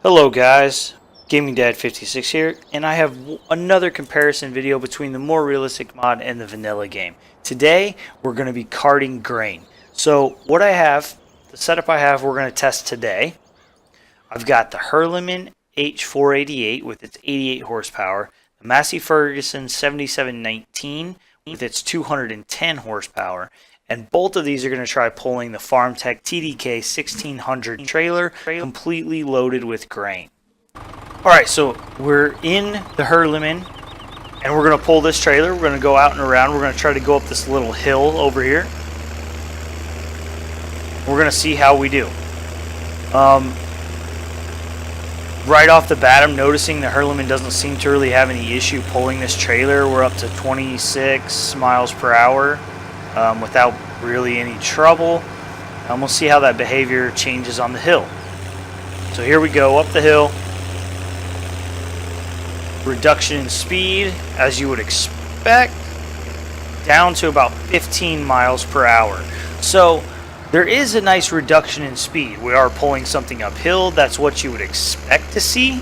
Hello guys, Gaming Dad 56 here, and I have another comparison video between the more realistic mod and the vanilla game. Today we're going to be carting grain. So what I have, the setup I have, we're going to test today. I've got the Hurleman H488 with its 88 horsepower, the Massey Ferguson 7719 with its 210 horsepower, and both of these are going to try pulling the FarmTech TDK 1600 trailer completely loaded with grain. Alright, so we're in the Hurleman and we're going to pull this trailer. We're going to go out and around. We're going to try to go up this little hill over here. We're going to see how we do. Right off the bat, I'm noticing the Hurleman doesn't seem to really have any issue pulling this trailer. We're up to 26 miles per hour. Without really any trouble. We'll see how that behavior changes on the hill. So here we go up the hill. Reduction in speed, as you would expect, down to about 15 miles per hour. So there is a nice reduction in speed. We are pulling something uphill. That's what you would expect to see.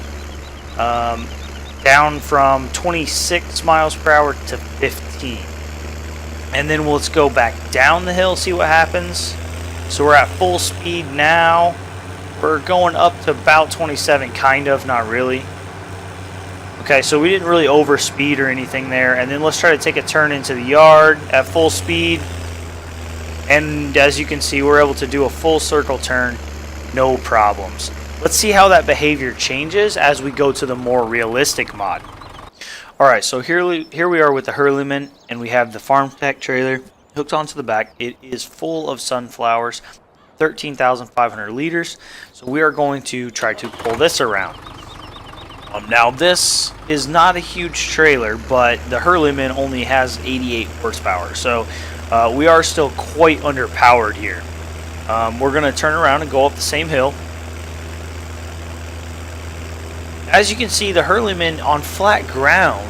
Down from 26 miles per hour to 15. And then let's go back down the hill, see what happens. So we're at full speed now. We're going up to about 27, kind of, not really. Okay, so we didn't really overspeed or anything there. And then let's try to take a turn into the yard at full speed. And as you can see, we're able to do a full circle turn, no problems. Let's see how that behavior changes as we go to the more realistic mod. Alright, so here we are with the Hurleman, and we have the FarmTech trailer hooked onto the back. It is full of sunflowers, 13,500 liters. So we are going to try to pull this around. Now this is not a huge trailer, but the Hurleman only has 88 horsepower. So we are still quite underpowered here. We're going to turn around and go up the same hill. As you can see, the Hurleman on flat ground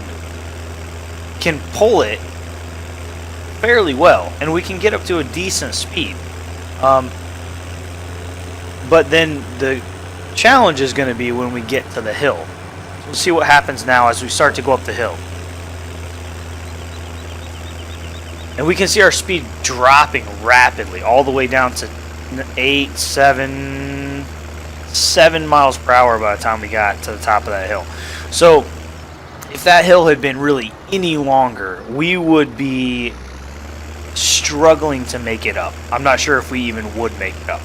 can pull it fairly well, and we can get up to a decent speed. But then the challenge is going to be when we get to the hill. So we'll see what happens now as we start to go up the hill. And we can see our speed dropping rapidly, all the way down to 7 miles per hour by the time we got to the top of that hill. So if that hill had been really any longer, we would be struggling to make it up. I'm not sure if we even would make it up.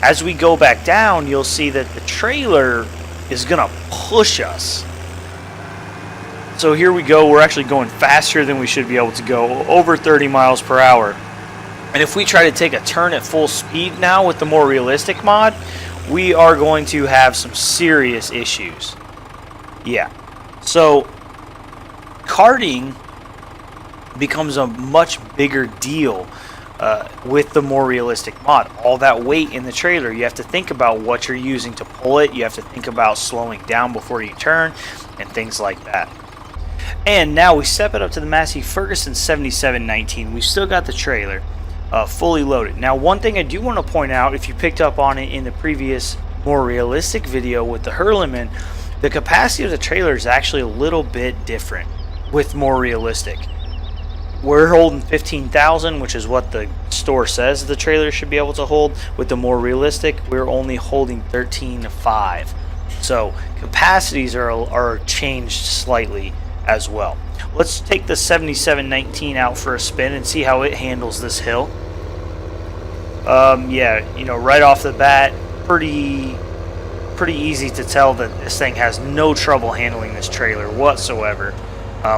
As we go back down, you'll see that the trailer is gonna push us. So here we go. We're actually going faster than we should be able to go, over 30 miles per hour. And if we try to take a turn at full speed now with the more realistic mod, we are going to have some serious issues. Yeah. So carting becomes a much bigger deal with the more realistic mod. All that weight in the trailer, you have to think about what you're using to pull it. You have to think about slowing down before you turn and things like that. And now we step it up to the Massey Ferguson 7719. We've still got the trailer fully loaded. Now, one thing I do want to point out, if you picked up on it in the previous more realistic video with the Hurleman, the capacity of the trailer is actually a little bit different with more realistic. We're holding 15,000, which is what the store says the trailer should be able to hold. With the more realistic, we're only holding 13.5. So capacities are changed slightly as well. Let's take the 7719 out for a spin and see how it handles this hill. Yeah, you know, right off the bat, pretty easy to tell that this thing has no trouble handling this trailer whatsoever.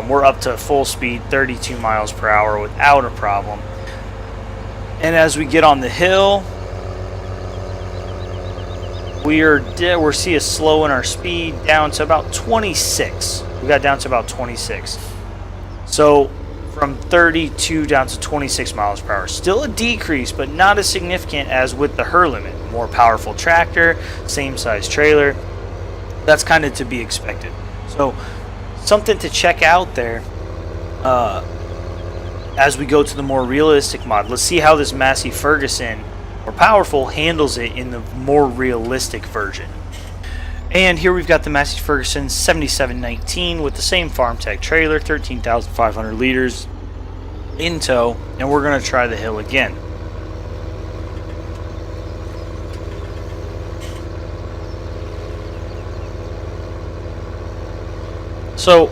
We're up to full speed, 32 miles per hour without a problem. And as we get on the hill, we're seeing a slow in our speed down to about 26. We got down to about 26. So from 32 down to 26 miles per hour. Still a decrease, but not as significant as with the Hurleman. More powerful tractor, same size trailer. That's kind of to be expected. So something to check out there as we go to the more realistic mod. Let's see how this Massey Ferguson, more powerful, handles it in the more realistic version. And here we've got the Massey Ferguson 7719 with the same farm tech trailer, 13,500 liters in tow, and we're going to try the hill again. So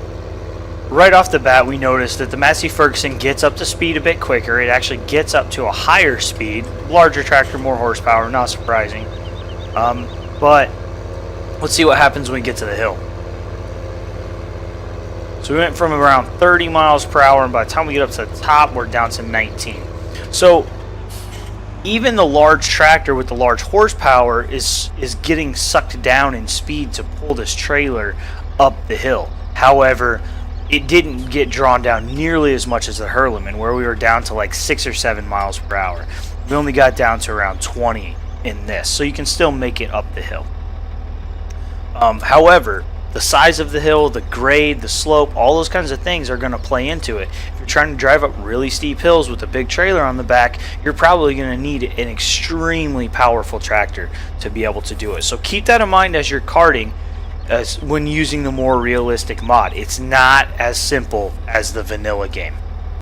right off the bat, we noticed that the Massey Ferguson gets up to speed a bit quicker. It actually gets up to a higher speed. Larger tractor, more horsepower, not surprising. But let's see what happens when we get to the hill. So we went from around 30 miles per hour, and by the time we get up to the top, we're down to 19. So even the large tractor with the large horsepower is getting sucked down in speed to pull this trailer up the hill. However, it didn't get drawn down nearly as much as the Hurleman, where we were down to like 6 or 7 miles per hour. We only got down to around 20 in this, so you can still make it up the hill. However, the size of the hill, the grade, the slope, all those kinds of things are going to play into it. If you're trying to drive up really steep hills with a big trailer on the back, you're probably going to need an extremely powerful tractor to be able to do it. So keep that in mind as you're karting, when using the MoreRealistic mod. It's not as simple as the vanilla game.